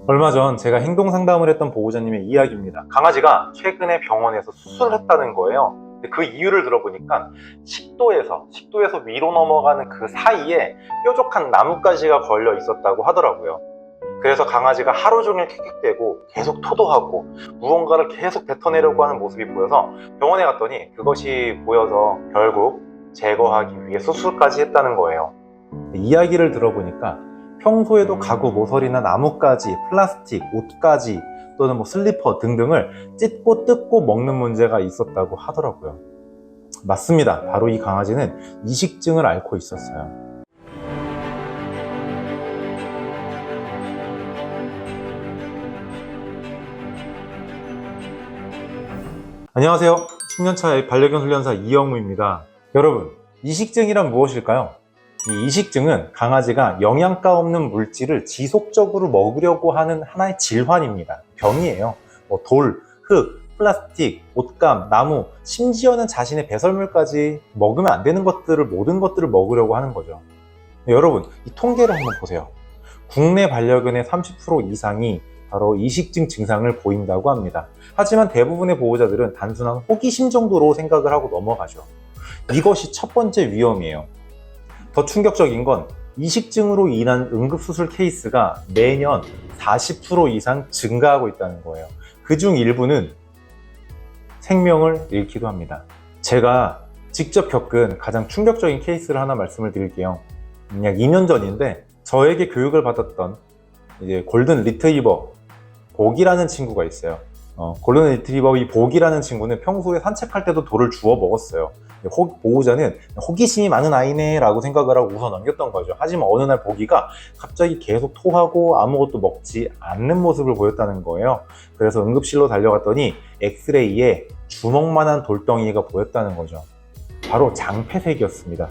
얼마 전 제가 행동 상담을 했던 보호자님의 이야기입니다. 강아지가 최근에 병원에서 수술을 했다는 거예요. 근데 그 이유를 들어보니까 식도에서 위로 넘어가는 그 사이에 뾰족한 나뭇가지가 걸려 있었다고 하더라고요. 그래서 강아지가 하루 종일 킥킥대고 계속 토도하고 무언가를 계속 뱉어내려고 하는 모습이 보여서 병원에 갔더니 그것이 보여서 결국 제거하기 위해 수술까지 했다는 거예요. 이야기를 들어보니까 평소에도 가구, 모서리나 나뭇가지, 플라스틱, 옷가지 또는 슬리퍼 등등을 찢고 뜯고 먹는 문제가 있었다고 하더라고요. 맞습니다. 바로 이 강아지는 이식증을 앓고 있었어요. 안녕하세요. 10년차 반려견 훈련사 이영우입니다. 여러분, 이식증이란 무엇일까요? 이 이식증은 강아지가 영양가 없는 물질을 지속적으로 먹으려고 하는 하나의 질환입니다. 병이에요. 돌, 흙, 플라스틱, 옷감, 나무, 심지어는 자신의 배설물까지 먹으면 안 되는 모든 것들을 먹으려고 하는 거죠. 여러분, 이 통계를 한번 보세요. 국내 반려견의 30% 이상이 바로 이식증 증상을 보인다고 합니다. 하지만 대부분의 보호자들은 단순한 호기심 정도로 생각을 하고 넘어가죠. 이것이 첫 번째 위험이에요. 더 충격적인 건 이식증으로 인한 응급수술 케이스가 매년 40% 이상 증가하고 있다는 거예요. 그중 일부는 생명을 잃기도 합니다. 제가 직접 겪은 가장 충격적인 케이스를 하나 말씀을 드릴게요. 약 2년 전인데 저에게 교육을 받았던 골든 리트리버 복이라는 친구가 있어요. 골든 리트리버 이 복이라는 친구는 평소에 산책할 때도 돌을 주워 먹었어요. 보호자는 호기심이 많은 아이네 라고 생각을 하고 웃어 넘겼던 거죠. 하지만 어느 날 보기가 갑자기 계속 토하고 아무것도 먹지 않는 모습을 보였다는 거예요. 그래서 응급실로 달려갔더니 엑스레이에 주먹만한 돌덩이가 보였다는 거죠. 바로 장폐색이었습니다.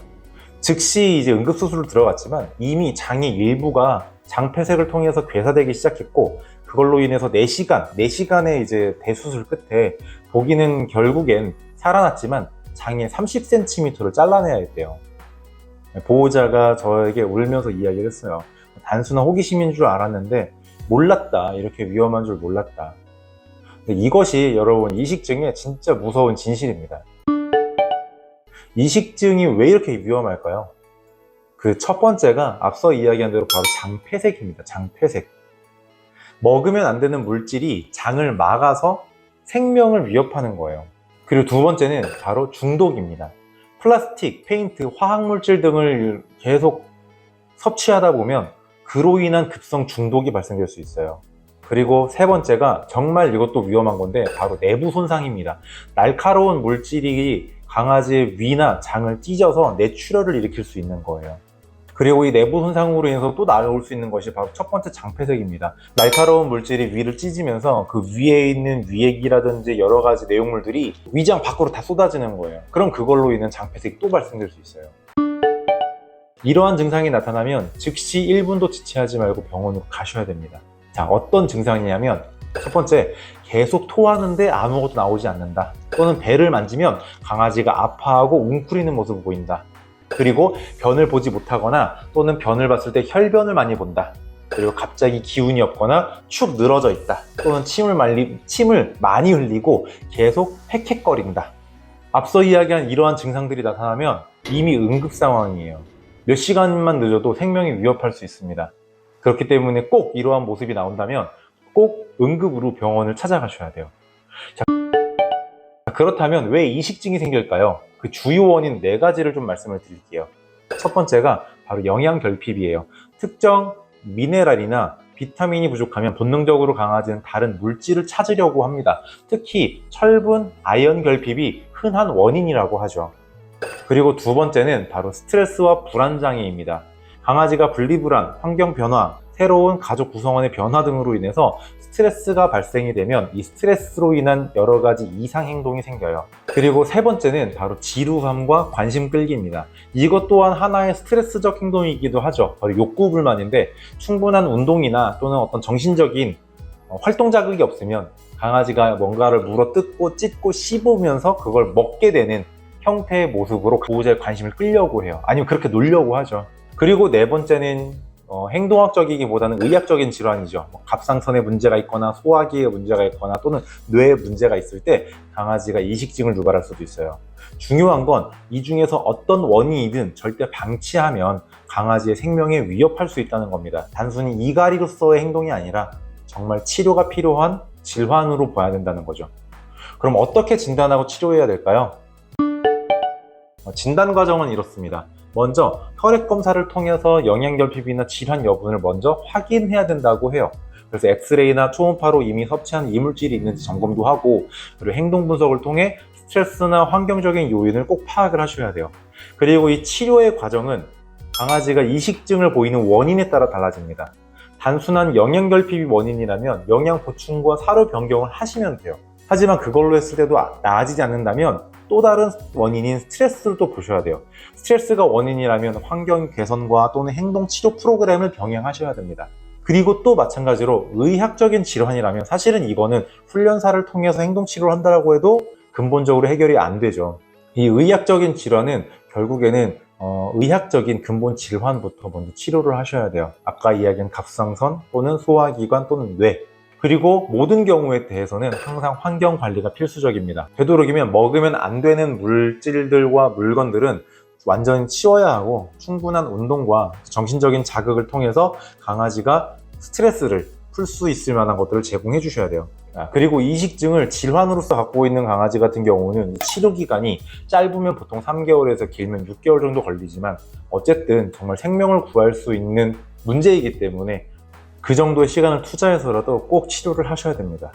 즉시 응급수술을 들어갔지만 이미 장의 일부가 장폐색을 통해서 괴사되기 시작했고, 그걸로 인해서 4시간의 대수술 끝에 보기는 결국엔 살아났지만 장의 30cm를 잘라내야 했대요. 보호자가 저에게 울면서 이야기를 했어요. 단순한 호기심인 줄 알았는데 몰랐다. 이렇게 위험한 줄 몰랐다. 근데 이것이 여러분 이식증의 진짜 무서운 진실입니다. 이식증이 왜 이렇게 위험할까요? 그 첫 번째가 앞서 이야기한 대로 바로 장폐색입니다. 장폐색. 먹으면 안 되는 물질이 장을 막아서 생명을 위협하는 거예요. 그리고 두 번째는 바로 중독입니다. 플라스틱, 페인트, 화학물질 등을 계속 섭취하다 보면 그로 인한 급성 중독이 발생될 수 있어요. 그리고 세 번째가 정말 이것도 위험한 건데 바로 내부 손상입니다. 날카로운 물질이 강아지의 위나 장을 찢어서 뇌출혈을 일으킬 수 있는 거예요. 그리고 이 내부 손상으로 인해서 또 나올 수 있는 것이 바로 첫 번째 장폐색입니다. 날카로운 물질이 위를 찢으면서 그 위에 있는 위액이라든지 여러 가지 내용물들이 위장 밖으로 다 쏟아지는 거예요. 그럼 그걸로 인한 장폐색이 또 발생될 수 있어요. 이러한 증상이 나타나면 즉시 1분도 지체하지 말고 병원으로 가셔야 됩니다. 자, 어떤 증상이냐면 첫 번째, 계속 토하는데 아무것도 나오지 않는다. 또는 배를 만지면 강아지가 아파하고 웅크리는 모습을 보인다. 그리고 변을 보지 못하거나 또는 변을 봤을 때 혈변을 많이 본다. 그리고 갑자기 기운이 없거나 축 늘어져 있다. 또는 침을 많이 흘리고 계속 헥헥거린다. 앞서 이야기한 이러한 증상들이 나타나면 이미 응급 상황이에요. 몇 시간만 늦어도 생명이 위협할 수 있습니다. 그렇기 때문에 꼭 이러한 모습이 나온다면 꼭 응급으로 병원을 찾아가셔야 돼요. 자, 그렇다면 왜 이식증이 생길까요? 그 주요 원인 4가지를 좀 말씀을 드릴게요. 첫 번째가 바로 영양 결핍이에요. 특정 미네랄이나 비타민이 부족하면 본능적으로 강아지는 다른 물질을 찾으려고 합니다. 특히 철분, 아연 결핍이 흔한 원인이라고 하죠. 그리고 두 번째는 바로 스트레스와 불안 장애입니다. 강아지가 분리불안, 환경 변화, 새로운 가족 구성원의 변화 등으로 인해서 스트레스가 발생이 되면 이 스트레스로 인한 여러 가지 이상 행동이 생겨요. 그리고 세 번째는 바로 지루함과 관심 끌기입니다. 이것 또한 하나의 스트레스적 행동이기도 하죠. 바로 욕구 불만인데 충분한 운동이나 또는 어떤 정신적인 활동 자극이 없으면 강아지가 뭔가를 물어뜯고 찢고 씹으면서 그걸 먹게 되는 형태의 모습으로 보호자의 관심을 끌려고 해요. 아니면 그렇게 놀려고 하죠. 그리고 네 번째는 행동학적이기보다는 의학적인 질환이죠. 갑상선에 문제가 있거나 소화기에 문제가 있거나 또는 뇌에 문제가 있을 때 강아지가 이식증을 유발할 수도 있어요. 중요한 건 이 중에서 어떤 원인이든 절대 방치하면 강아지의 생명에 위협할 수 있다는 겁니다. 단순히 이갈이로서의 행동이 아니라 정말 치료가 필요한 질환으로 봐야 된다는 거죠. 그럼 어떻게 진단하고 치료해야 될까요? 진단 과정은 이렇습니다. 먼저 혈액 검사를 통해서 영양결핍이나 질환 여부를 먼저 확인해야 된다고 해요. 그래서 엑스레이나 초음파로 이미 섭취한 이물질이 있는지 점검도 하고, 그리고 행동 분석을 통해 스트레스나 환경적인 요인을 꼭 파악을 하셔야 돼요. 그리고 이 치료의 과정은 강아지가 이식증을 보이는 원인에 따라 달라집니다. 단순한 영양결핍이 원인이라면 영양 보충과 사료 변경을 하시면 돼요. 하지만 그걸로 했을 때도 나아지지 않는다면 또 다른 원인인 스트레스를 또 보셔야 돼요. 스트레스가 원인이라면 환경 개선과 또는 행동 치료 프로그램을 병행하셔야 됩니다. 그리고 또 마찬가지로 의학적인 질환이라면 사실은 이거는 훈련사를 통해서 행동 치료를 한다고 해도 근본적으로 해결이 안 되죠. 이 의학적인 질환은 결국에는 의학적인 근본 질환부터 먼저 치료를 하셔야 돼요. 아까 이야기한 갑상선 또는 소화기관 또는 뇌, 그리고 모든 경우에 대해서는 항상 환경 관리가 필수적입니다. 되도록이면 먹으면 안 되는 물질들과 물건들은 완전히 치워야 하고, 충분한 운동과 정신적인 자극을 통해서 강아지가 스트레스를 풀 수 있을 만한 것들을 제공해 주셔야 돼요. 그리고 이식증을 질환으로서 갖고 있는 강아지 같은 경우는 치료 기간이 짧으면 보통 3개월에서 길면 6개월 정도 걸리지만 어쨌든 정말 생명을 구할 수 있는 문제이기 때문에 그 정도의 시간을 투자해서라도 꼭 치료를 하셔야 됩니다.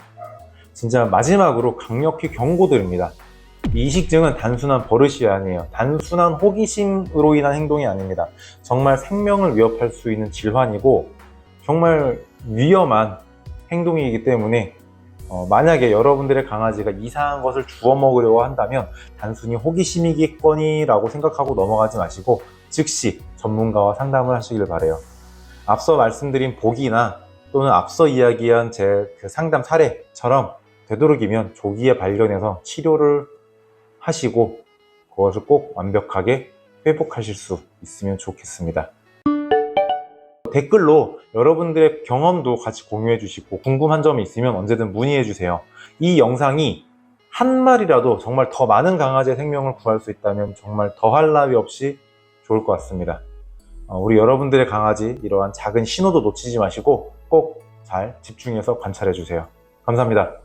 진짜 마지막으로 강력히 경고드립니다. 이식증은 단순한 버릇이 아니에요. 단순한 호기심으로 인한 행동이 아닙니다. 정말 생명을 위협할 수 있는 질환이고 정말 위험한 행동이기 때문에 만약에 여러분들의 강아지가 이상한 것을 주워 먹으려고 한다면 단순히 호기심이겠거니라고 생각하고 넘어가지 마시고 즉시 전문가와 상담을 하시길 바라요. 앞서 말씀드린 복이나 또는 앞서 이야기한 제 그 상담 사례처럼 되도록이면 조기에 발견해서 치료를 하시고 그것을 꼭 완벽하게 회복하실 수 있으면 좋겠습니다. 댓글로 여러분들의 경험도 같이 공유해 주시고 궁금한 점이 있으면 언제든 문의해 주세요. 이 영상이 한 마리라도 정말 더 많은 강아지의 생명을 구할 수 있다면 정말 더할 나위 없이 좋을 것 같습니다. 우리 여러분들의 강아지 이러한 작은 신호도 놓치지 마시고 꼭 잘 집중해서 관찰해 주세요. 감사합니다.